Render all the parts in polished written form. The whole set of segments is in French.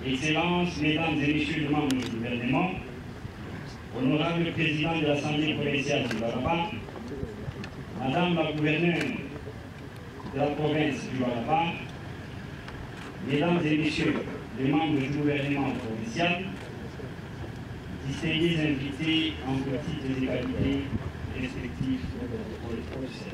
Excellences, Mesdames et Messieurs les membres du gouvernement, honorable président de l'Assemblée provinciale du Lualaba, Madame la gouverneure de la province du Lualaba, Mesdames et Messieurs les membres du gouvernement provincial, distingués invités en petites égalités respectives pour le procès.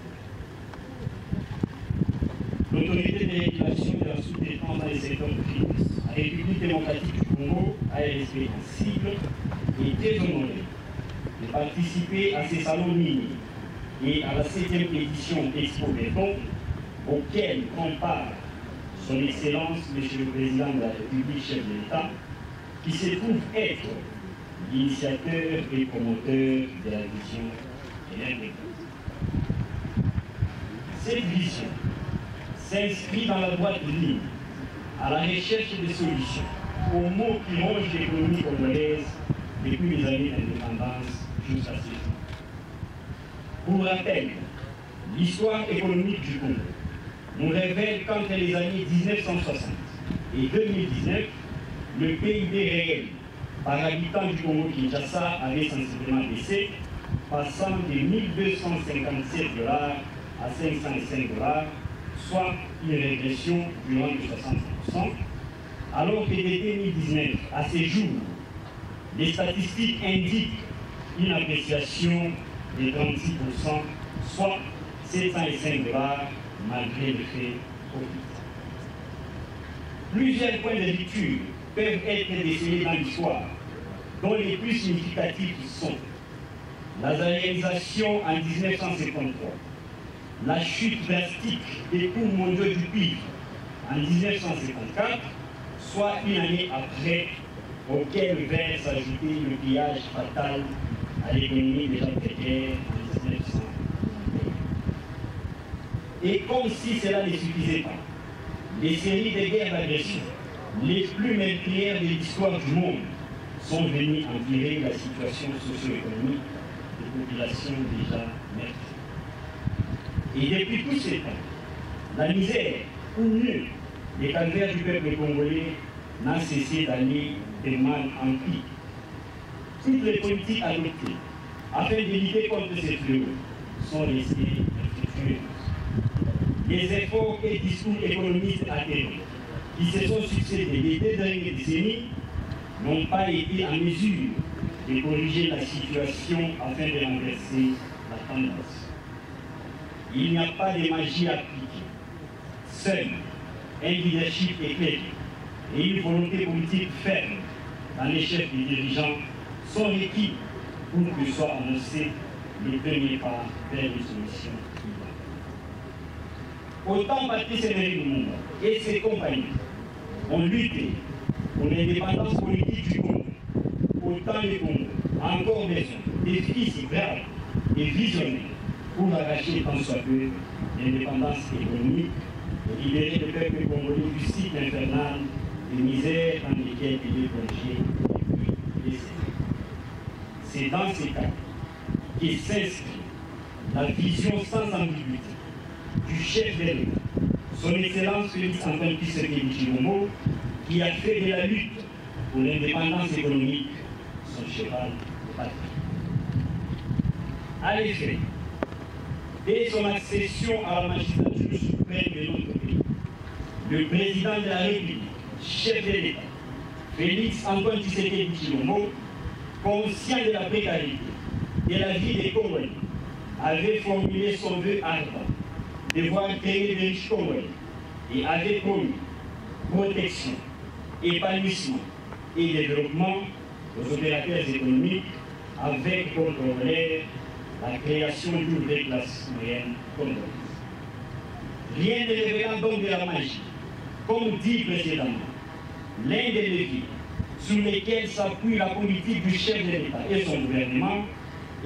L'autorité de régulation de la sous-traitance dans les secteurs privés, la République démocratique du Congo, ARSP en cible, est très honorée de participer à ces salons mini et à la 7e édition Expo Béton, auquel prend part son Excellence, Monsieur le Président de la République, chef de l'État, qui se trouve être l'initiateur et promoteur de la vision et l'intégration. Cette vision s'inscrit dans la droite ligne à la recherche de solutions aux maux qui rongent l'économie congolaise depuis les années d'indépendance jusqu'à ce jour. Pour rappel, l'histoire économique du Congo nous révèle qu'entre les années 1960 et 2019, le PIB réel par habitant du Congo-Kinshasa avait sensiblement baissé, passant de 1257 $ à 505 $, soit une régression durant de 60%, alors que de 2019 à ces jours, les statistiques indiquent une appréciation de 36%, soit 705 $ malgré le fait profit. Plusieurs points de lecture peuvent être décelés dans l'histoire, dont les plus significatifs sont la zaïrisation en 1953, la chute drastique des cours mondiaux du cuivre en 1954, soit une année après, auquel vint s'ajouter le pillage fatal à l'économie déjà précaire en 1900. Et comme si cela ne suffisait pas, les séries de guerres d'agression les plus meurtrières de l'histoire du monde sont venues empirer la situation socio-économique des populations déjà meurtries. Et depuis tous ces temps, la misère, ou mieux, les calvaires du peuple congolais n'a cessé d'aller de mal en pis. Toutes les politiques adoptées afin de lutter contre ces fléaux sont restées infructueuses. Les efforts et discours économistes atterrés qui se sont succédés les 2 dernières décennies n'ont pas été en mesure de corriger la situation afin de renverser la tendance. Il n'y a pas de magie appliquée. Seul un leadership éclairé et une volonté politique ferme dans les chefs des dirigeants sont requis pour que soit annoncé le premier pas vers les solutions. Autant Patrice Emery Lumumba et ses compagnons ont lutté pour l'indépendance politique du Congo, autant le Congo a encore besoin des fils braves et visionnaires pour arracher tant soit peu l'indépendance économique et libérer le peuple congolais du cycle infernal de misère dans lequel il est plongé depuis des décennies. C'est dans ces cas que s'inscrit la vision sans ambiguïté du chef de l'État, son Excellence Félix Antoine Tshisekedi Tshilombo, qui a fait de la lutte pour l'indépendance économique son cheval de patrie. À l'effet, dès son accession à la magistrature suprême de notre pays, le président de la République, chef de l'État, Félix Antoine Tshisekedi Tshilombo, conscient de la précarité de la vie des Congolais, avait formulé son vœu ardent de voir créer des riches Congolais et avait promis protection, épanouissement et développement aux opérateurs économiques avec pour corollaire la création d'une vraie classe moyenne congolaise. Rien ne révélant donc de la magie, comme dit précédemment, l'un des leviers sur lesquels s'appuie la politique du chef de l'État et son gouvernement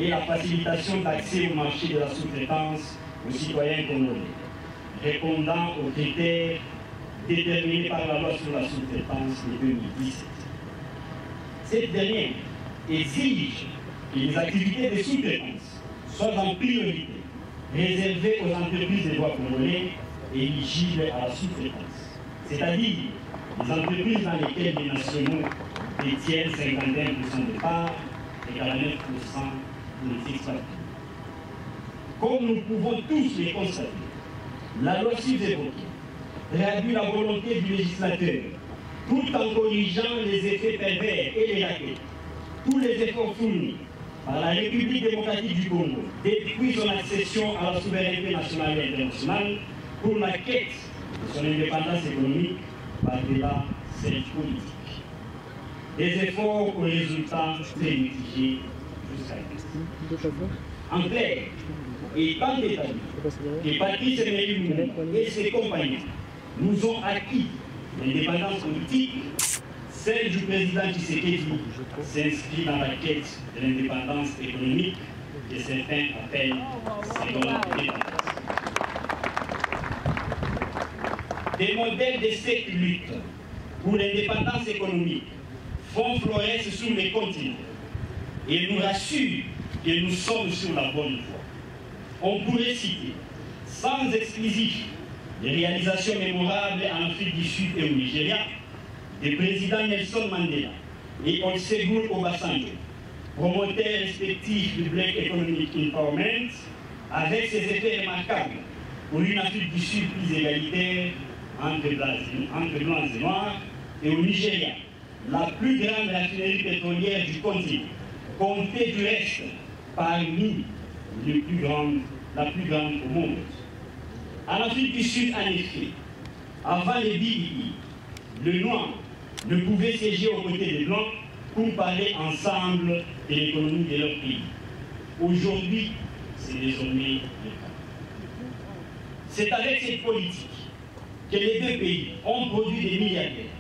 est la facilitation d'accès au marché de la sous-traitance aux citoyens congolais, répondant aux critères déterminés par la loi sur la sous-traitance de 2017. Cette dernière exige que les activités de sous-traitance soient en priorité réservées aux entreprises de droit congolais éligibles à la sous-traitance, c'est-à-dire les entreprises dans lesquelles les nationaux détiennent 51% de parts et 49% des exploitants. Comme nous pouvons tous les constater, la loi ci-évoquée traduit la volonté du législateur tout en corrigeant les effets pervers et les lacunes. Tous les efforts fournis par la République démocratique du Congo depuis son accession à la souveraineté nationale et internationale pour la quête de son indépendance économique par-delà celle politique. Des efforts aux résultats très mitigés jusqu'à maintenant. En clair, étant établi que Patrice Emery Lumumba et ses compagnons nous ont acquis l'indépendance politique, celle du président Tshisekedi s'inscrit dans la quête de l'indépendance économique que certains appellent seconde indépendance. Des modèles de cette lutte pour l'indépendance économique font florès sur les continents et nous rassurent que nous sommes sur la bonne voie. On pourrait citer, sans exclusif, les réalisations mémorables en Afrique du Sud et au Nigeria, des présidents Nelson Mandela et Olusegun Obasanjo, promoteurs respectifs du Black Economic Empowerment, avec ses effets remarquables pour une Afrique du Sud plus égalitaire entre blancs et noirs, et au Nigeria, la plus grande raffinerie pétrolière du continent, comptée du reste parmi la plus grande au monde. En Afrique du Sud, en effet, avant les BII, le noir ne pouvait siéger aux côtés des blancs pour parler ensemble de l'économie de leur pays. Aujourd'hui, c'est désormais le cas. C'est avec cette politique que les deux pays ont produit des milliardaires,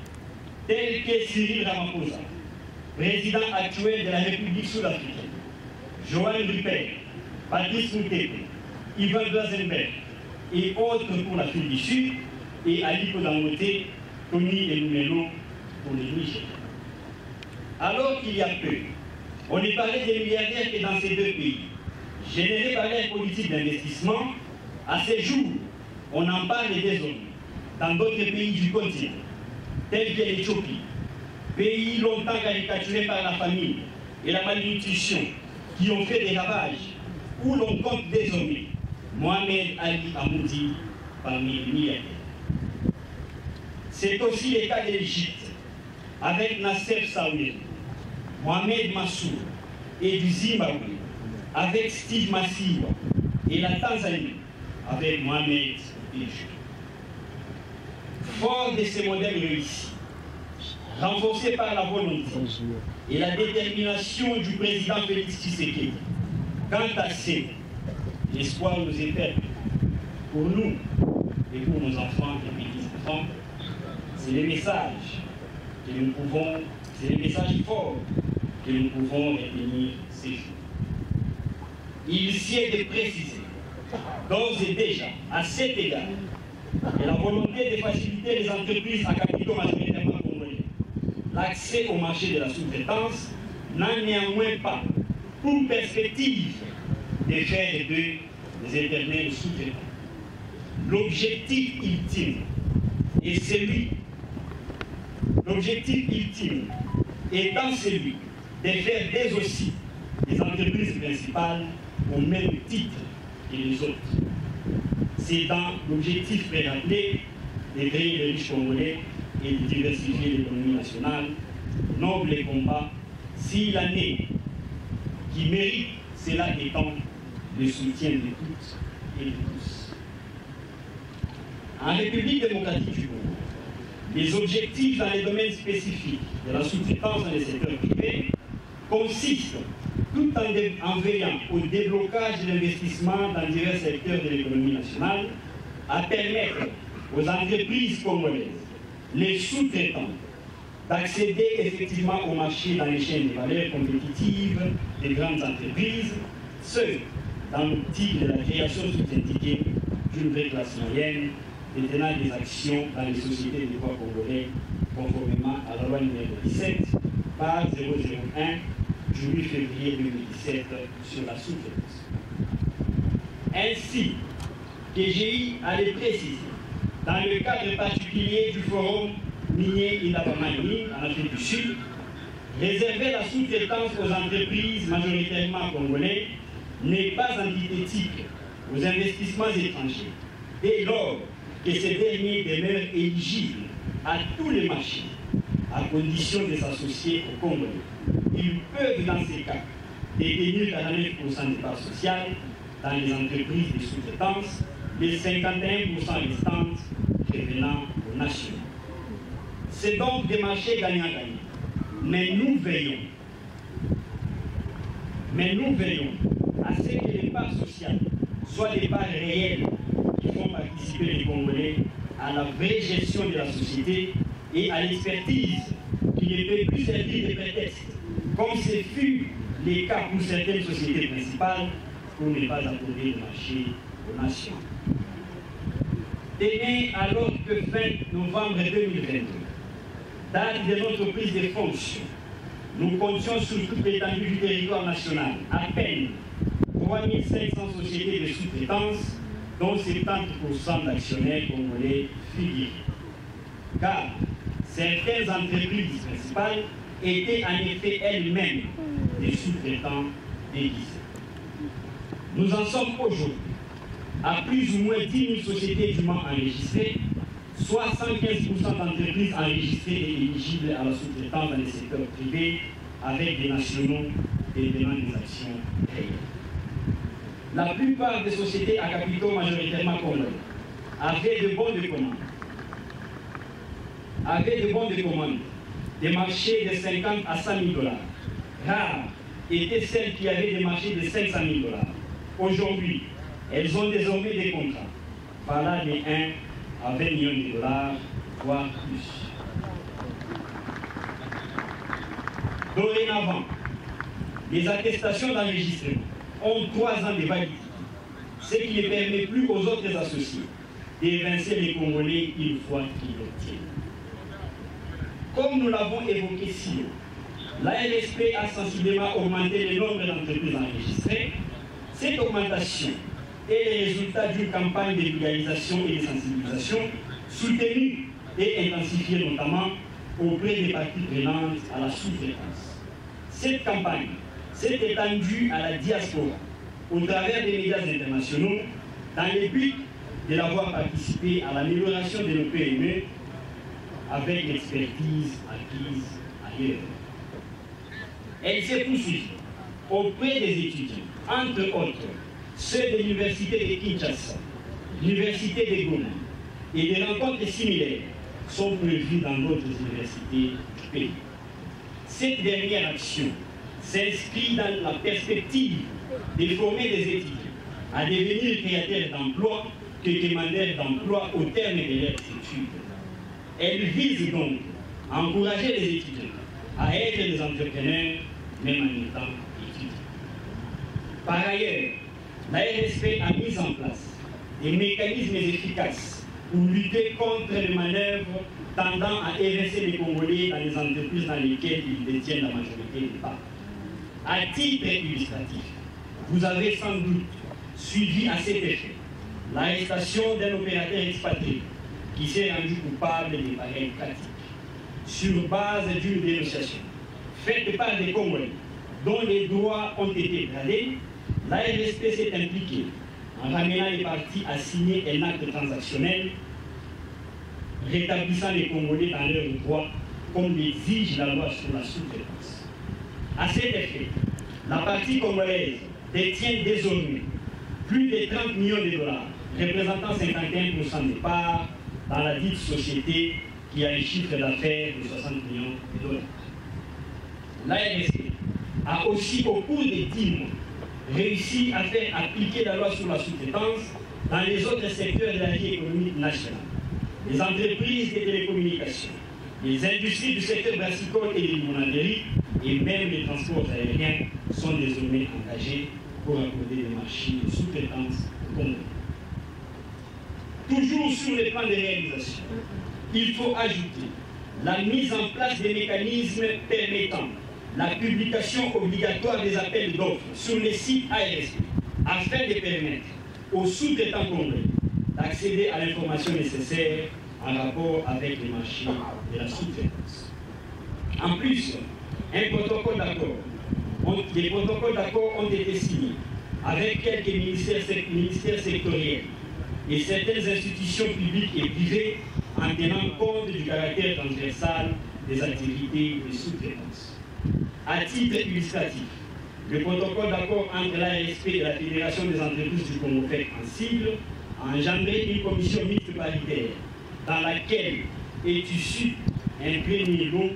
tels que Cyril Ramaphosa, président actuel de la République sud-africaine, Johan Rupert, Patrice Moutepe, Ivan Blazenberg et autres pour l'Afrique du Sud, et Aliko Dangote, Tony Elumelo pour les Niger. Alors qu'il y a peu, on ne parlait des milliardaires que dans ces deux pays, générés par leur politique d'investissement, à ces jours, on en parle désormais dans d'autres pays du continent, tels que l'Éthiopie, pays longtemps caricaturé par la famine et la malnutrition, qui ont fait des ravages, où l'on compte désormais Mohamed Ali Amoudi parmi les milliardaires. C'est aussi le cas de l'Égypte, avec Nasser Saoué, Mohamed Massour, et du Zimbabwe, avec Steve Masiwa, et la Tanzanie, avec Mohamed Dewji. Fort de ces modèles réussis, renforcés par la volonté et la détermination du président Félix Tshisekedi, quant à ces, l'espoir nous est perdu. Pour nous et pour nos enfants et petits-enfants, c'est le message que nous pouvons, c'est le message fort que nous pouvons retenir ces jours. Il sied de préciser, d'ores et déjà, à cet égard, que la volonté de faciliter les entreprises à capitaux majoritairement congolais l'accès au marché de la sous-traitance n'a néanmoins pas pour perspective de faire d'eux des éternels sous-traitants. L'objectif ultime étant celui de faire d'eux aussi des entreprises principales au même titre que les autres. C'est dans l'objectif préappelé de créer les riches congolais et de diversifier l'économie nationale, noble combat, s'il en est qui mérite, cela étant le soutien de toutes et de tous. En République démocratique du Congo, les objectifs dans les domaines spécifiques de la sous-traitance dans les secteurs privés consistent, tout en veillant au déblocage de l'investissement dans divers secteurs de l'économie nationale, à permettre aux entreprises congolaises, les sous-traitants, d'accéder effectivement au marché dans les chaînes de valeur compétitives des grandes entreprises, ce, dans l'optique de la création sous-syndiquée d'une vraie classe moyenne, détenant des actions dans les sociétés de droit congolais, conformément à la loi numéro 17, par 001, du 8 février 2017 sur la sous-traitance. Ainsi, TGI a précisé dans le cadre particulier du forum minier Indabamani en Afrique du Sud, réserver la sous-traitance aux entreprises majoritairement congolaises n'est pas antithétique aux investissements étrangers, dès lors que ces derniers demeurent éligibles à tous les marchés, à condition de s'associer aux Congolais. Ils peuvent, dans ces cas, détenir 49% des parts sociales dans les entreprises de sous-traitance, les 51% restantes revenant aux nations. C'est donc des marchés gagnant-gagnant. Mais nous veillons à ce que les parts sociales soient des parts réelles qui font participer les Congolais à la vraie gestion de la société et à l'expertise qui ne peut plus servir de prétexte, comme ce fut le cas pour certaines sociétés principales, pour ne pas accorder le marché aux nations. Tenez alors que fin novembre 2022, date de notre prise de fonction, nous comptions sur toute l'étendue du territoire national à peine 3500 sociétés de sous-traitance, dont 70% d'actionnaires congolais figurent. Car certaines entreprises principales étaient en effet elles-mêmes des sous-traitants déguisés. Nous en sommes aujourd'hui à plus ou moins 10 000 sociétés dûment enregistrées, soit 115% d'entreprises enregistrées et éligibles à la sous-traitance dans les secteurs privés, avec des nationaux détenant des actions réelles. La plupart des sociétés à capitaux majoritairement congolais avaient de bons de commande, des marchés de 50 à 100 000 $. Rares étaient celles qui avaient des marchés de 500 000 $. Aujourd'hui, elles ont désormais des contrats valables de 1 à 20 millions de $, voire plus. Dorénavant, les attestations d'enregistrement ont 3 ans de validité, ce qui ne permet plus aux autres associés d'évincer les Congolais une fois qu'ils l'obtiennent. Comme nous l'avons évoqué si haut, la RSP a sensiblement augmenté le nombre d'entreprises enregistrées. Cette augmentation est le résultat d'une campagne de vulgarisation et de sensibilisation soutenue et intensifiée notamment auprès des parties prenantes à la sous-traitance. Cette campagne s'est étendue à la diaspora au travers des médias internationaux dans le but de l'avoir participé à l'amélioration de nos PME avec l'expertise acquise ailleurs. Elle s'est poursuivie auprès des étudiants, entre autres ceux de l'Université de Kinshasa, l'Université de Goma, et des rencontres similaires sont prévues dans d'autres universités du pays. Cette dernière action s'inscrit dans la perspective de former des étudiants à devenir créateurs d'emplois que demandeurs d'emploi au terme de leurs études. Elle vise donc à encourager les étudiants à être des entrepreneurs, même en étant étudiants. Par ailleurs, la RSP a mis en place des mécanismes efficaces pour lutter contre les manœuvres tendant à évincer les Congolais dans les entreprises dans lesquelles ils détiennent la majorité des parts. À titre illustratif, vous avez sans doute suivi à cet effet l'arrestation d'un opérateur expatrié qui s'est rendu coupable de pareilles pratiques. Sur base d'une dénonciation faite par des Congolais dont les droits ont été bradés, la RSP s'est impliquée en ramenant les parties à signer un acte transactionnel rétablissant les Congolais dans leurs droits comme l'exige la loi sur la sous-traitance. À cet effet, la partie congolaise détient désormais plus de 30 millions de $, représentant 51% des parts dans la dite société qui a un chiffre d'affaires de 60 millions de $. La RSP a aussi, au cours des 10 mois, réussi à faire appliquer la loi sur la sous-traitance dans les autres secteurs de la vie économique nationale. Les entreprises de télécommunications, les industries du secteur brassicole et de l'immobilier et même les transports aériens sont désormais engagés pour accorder des marchés de sous-traitance au Congo. Toujours sur les plans de réalisation, il faut ajouter la mise en place des mécanismes permettant la publication obligatoire des appels d'offres sur les sites ARSP afin de permettre aux sous-traitants congolais d'accéder à l'information nécessaire en rapport avec les marchés de la sous-traitance. En plus, des protocoles d'accord ont été signés avec quelques ministères sectoriels et certaines institutions publiques et privées en tenant compte du caractère transversal des activités de sous-traitance. À titre illustratif, le protocole d'accord entre l'ARSP et la Fédération des entreprises du Congo FEC en sigle a engendré une commission mixte paritaire dans laquelle est issu un premier lot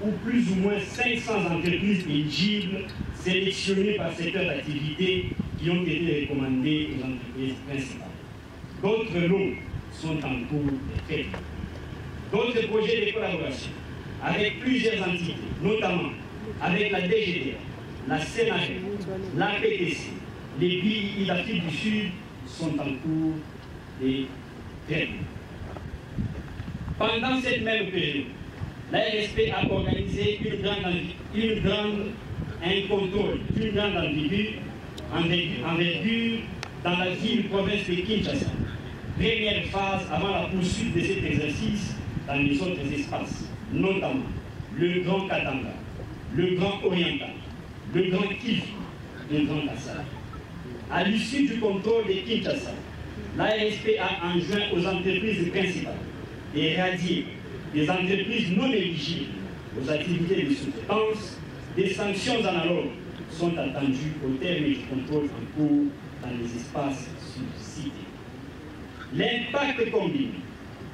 ou plus ou moins 500 entreprises éligibles sélectionnées par secteur d'activité qui ont été recommandées aux entreprises principales. D'autres lots sont en cours de traitement. D'autres projets de collaboration avec plusieurs entités, notamment avec la DGDA, la CNAG, la PTC, les pays d'Afrique du Sud sont en cours de traitement. Pendant cette même période, l'ARSP a organisé un contrôle, une grande envergure dans la ville-province de Kinshasa. Première phase avant la poursuite de cet exercice dans les autres espaces, notamment le Grand Katanga, le Grand Oriental, le Grand Kivu, le Grand Kassai. À l'issue du contrôle de Kinshasa, l'ARSP a enjoint aux entreprises principales d'éradier des entreprises non éligibles aux activités de sous-traitance. Des sanctions analogues sont attendues au terme du contrôle en cours dans les espaces cités. L'impact combiné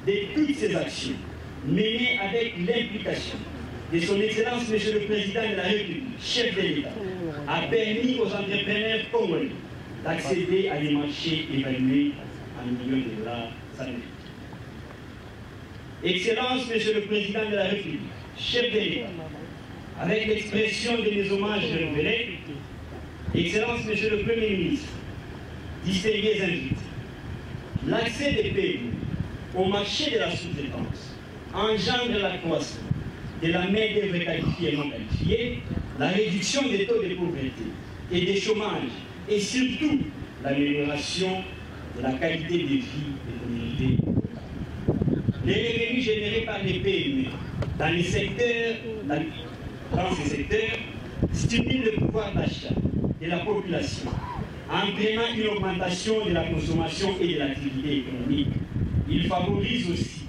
de toutes ces actions menées avec l'implication de son Excellence Monsieur le Président de la République, chef de l'État, a permis aux entrepreneurs congolais d'accéder à des marchés évalués en millions de dollars américains. Excellence Monsieur le Président de la République, chef de l'État, avec l'expression de mes hommages renouvelés, Excellence Monsieur le Premier ministre, distingués invités, l'accès des pays au marché de la sous-traitance engendre la croissance de la main-d'œuvre qualifiée et non qualifiée, la réduction des taux de pauvreté et des chômages et surtout l'amélioration de la qualité de vie des communautés. Les revenus générés par les PME dans ces secteurs stimulent le pouvoir d'achat de la population, entraînant une augmentation de la consommation et de l'activité économique. Il favorise aussi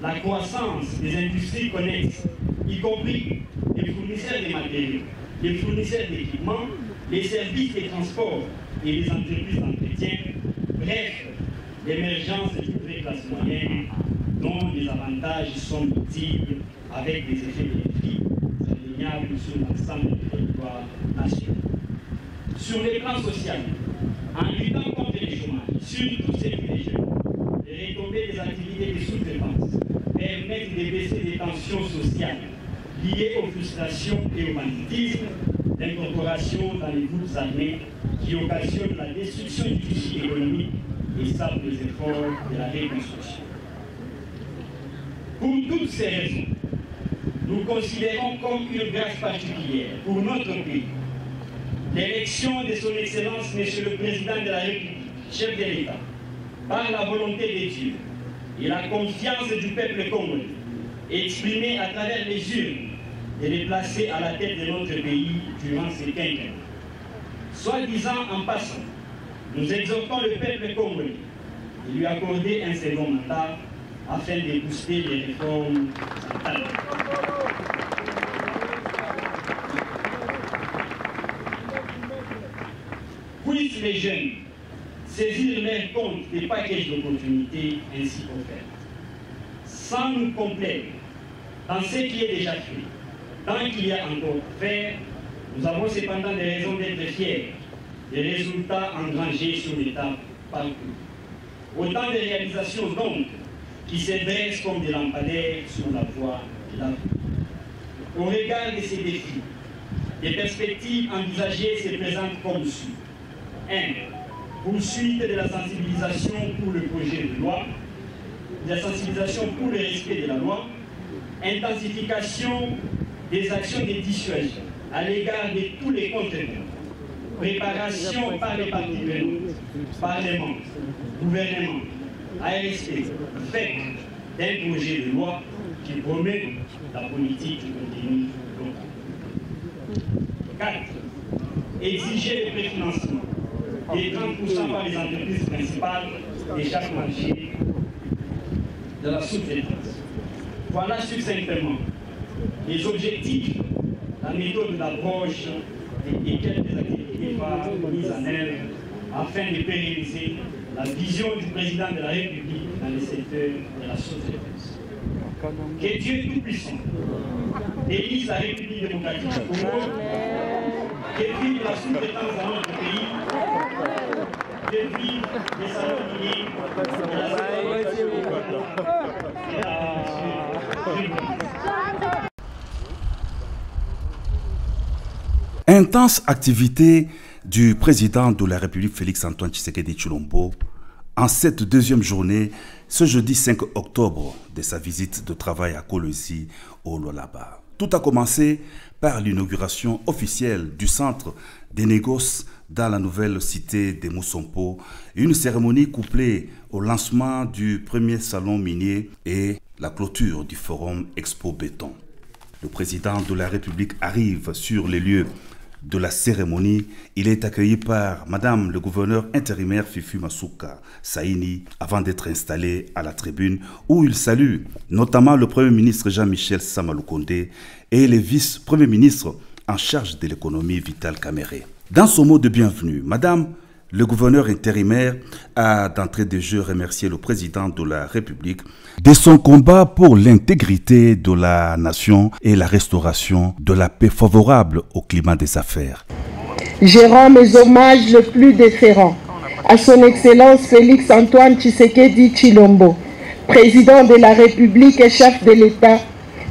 la croissance des industries connexes, y compris les fournisseurs de matériaux, les fournisseurs d'équipements, les services de transport et les entreprises d'entretien, bref, l'émergence d'une vraie classe moyenne dont les avantages sont multiples avec des effets bénéfiques indéniables sur l'ensemble du territoire national. Sur le plan social, en luttant contre les chômages, surtout celui des jeunes, les retombées des activités de sous-traitance permettent de baisser les tensions sociales liées aux frustrations et au banditisme, l'incorporation dans les groupes armés qui occasionnent la destruction du tissu économique et sapent les efforts de la reconstruction. Pour toutes ces raisons, nous considérons comme une grâce particulière pour notre pays l'élection de son Excellence, Monsieur le Président de la République, chef de l'État, par la volonté de Dieu et la confiance du peuple congolais, exprimée à travers les urnes, de les placer à la tête de notre pays durant ces quinquennats. Soit disant en passant, nous exhortons le peuple congolais de lui accorder un second mandat afin de booster les réformes centrales. Puissent les jeunes saisir leur compte des packages d'opportunités ainsi offerts. Sans nous complaire dans ce qui est déjà fait, tant qu'il y a encore à faire, nous avons cependant des raisons d'être fiers des résultats engrangés sur l'étape parcours. Autant de réalisations donc qui se dressent comme des lampadaires sur la voie de l'avenir. Au regard de ces défis, des perspectives envisagées se présentent comme suit. 1. Poursuite de la sensibilisation pour le projet de loi, de la sensibilisation pour le respect de la loi, intensification des actions de dissuasion à l'égard de tous les contenus, préparation par les partis prenantes, Parlement, gouvernement, a été faite d'un projet de loi qui promet la politique du contenu local. 4. Exiger le préfinancement des 30% par les entreprises principales de chaque marché de la sous-traitance. Voilà succinctement les objectifs, la méthode d'approche et quelques activités phares mises en œuvre afin de pérenniser la vision du président de la République dans le secteur de la sous-traitance. Que Dieu Tout-Puissant bénisse la République démocratique du Congo, que vive la sous-traitance dans notre pays, que vive les salons miniers et la Intense activité du président de la République Félix-Antoine Tshisekedi Tshilombo en cette deuxième journée, ce jeudi 5 octobre de sa visite de travail à Kolwezi au Lualaba. Tout a commencé par l'inauguration officielle du centre des négoces dans la nouvelle cité de Mousompo, une cérémonie couplée au lancement du premier salon minier et la clôture du forum Expo Béton. Le président de la République arrive sur les lieux de la cérémonie. Il est accueilli par Madame le gouverneur intérimaire Fifi Masuka Saini avant d'être installé à la tribune où il salue notamment le Premier ministre Jean-Michel Samaloukonde et les vice-premiers ministres en charge de l'économie Vital Kamerhe. Dans son mot de bienvenue, Madame le gouverneur intérimaire a d'entrée de jeu remercié le président de la République de son combat pour l'intégrité de la nation et la restauration de la paix favorable au climat des affaires. Je rends mes hommages les plus déférents à son Excellence Félix-Antoine Tshisekedi Tshilombo, président de la République et chef de l'État,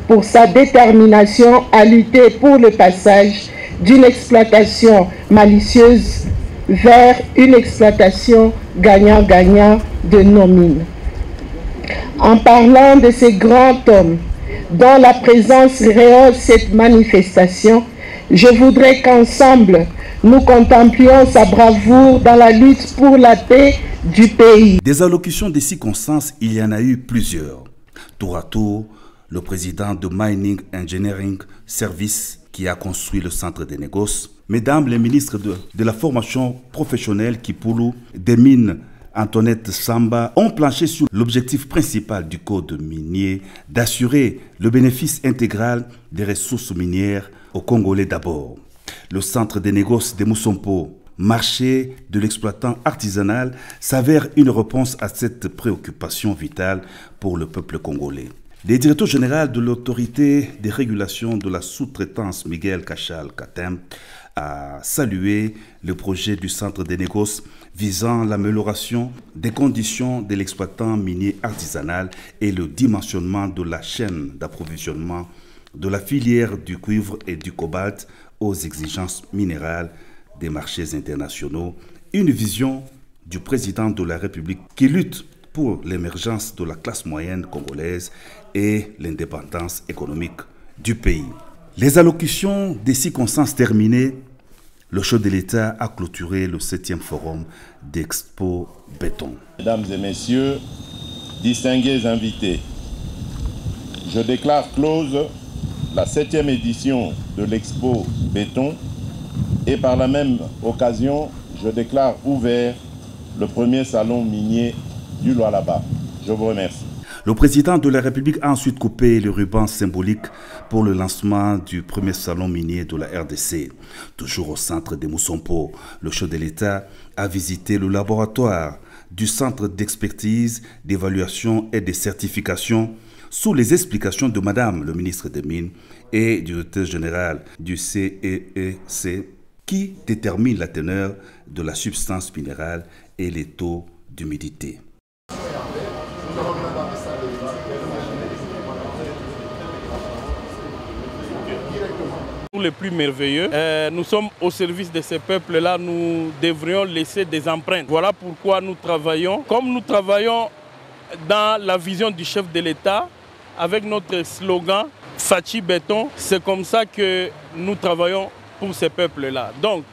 pour sa détermination à lutter pour le passage d'une exploitation malicieuse vers une exploitation gagnant-gagnant de nos mines. En parlant de ces grands hommes dont la présence rehausse cette manifestation, je voudrais qu'ensemble nous contemplions sa bravoure dans la lutte pour la paix du pays. Des allocutions de circonstances, il y en a eu plusieurs. Tour à tour, le président de Mining Engineering Service qui a construit le centre des négoces, Mesdames les ministres de la formation professionnelle Kipulu, des mines Antoinette Samba, ont planché sur l'objectif principal du code minier d'assurer le bénéfice intégral des ressources minières aux Congolais d'abord. Le centre des négoces de Mousompo, marché de l'exploitant artisanal, s'avère une réponse à cette préoccupation vitale pour le peuple congolais. Le directeur général de l'autorité de régulation de la sous-traitance, Miguel Cachal Katem, a salué le projet du centre des négoces visant l'amélioration des conditions de l'exploitant minier artisanal et le dimensionnement de la chaîne d'approvisionnement de la filière du cuivre et du cobalt aux exigences minérales des marchés internationaux. Une vision du président de la République qui lutte pour l'émergence de la classe moyenne congolaise et l'indépendance économique du pays. Les allocutions des circonstances terminées, le chef de l'État a clôturé le 7e forum d'Expo Béton. Mesdames et messieurs, distingués invités, je déclare close la 7e édition de l'Expo Béton et par la même occasion, je déclare ouvert le premier salon minier du Lualaba. Je vous remercie. Le président de la République a ensuite coupé le ruban symbolique pour le lancement du premier salon minier de la RDC. Toujours au centre de Mousompo, le chef de l'État a visité le laboratoire du centre d'expertise, d'évaluation et de certification sous les explications de Madame le ministre des Mines et du directeur général du CEEC qui détermine la teneur de la substance minérale et les taux d'humidité. Les plus merveilleux. Nous sommes au service de ces peuples-là, nous devrions laisser des empreintes. Voilà pourquoi nous travaillons, comme nous travaillons dans la vision du chef de l'État, avec notre slogan « Fachi Béton », c'est comme ça que nous travaillons pour ces peuples-là. Donc,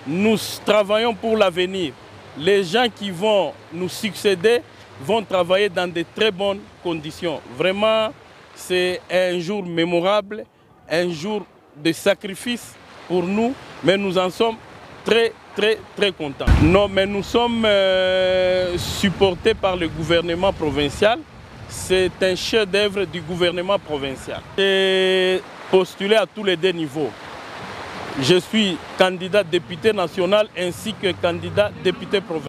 nous travaillons pour l'avenir. Les gens qui vont nous succéder, vont travailler dans de très bonnes conditions. Vraiment, c'est un jour mémorable, un jour de sacrifice pour nous, mais nous en sommes très contents. Non, mais nous sommes supportés par le gouvernement provincial. C'est un chef-d'œuvre du gouvernement provincial. J'ai postulé à tous les deux niveaux. Je suis candidat député national ainsi que candidat député provincial.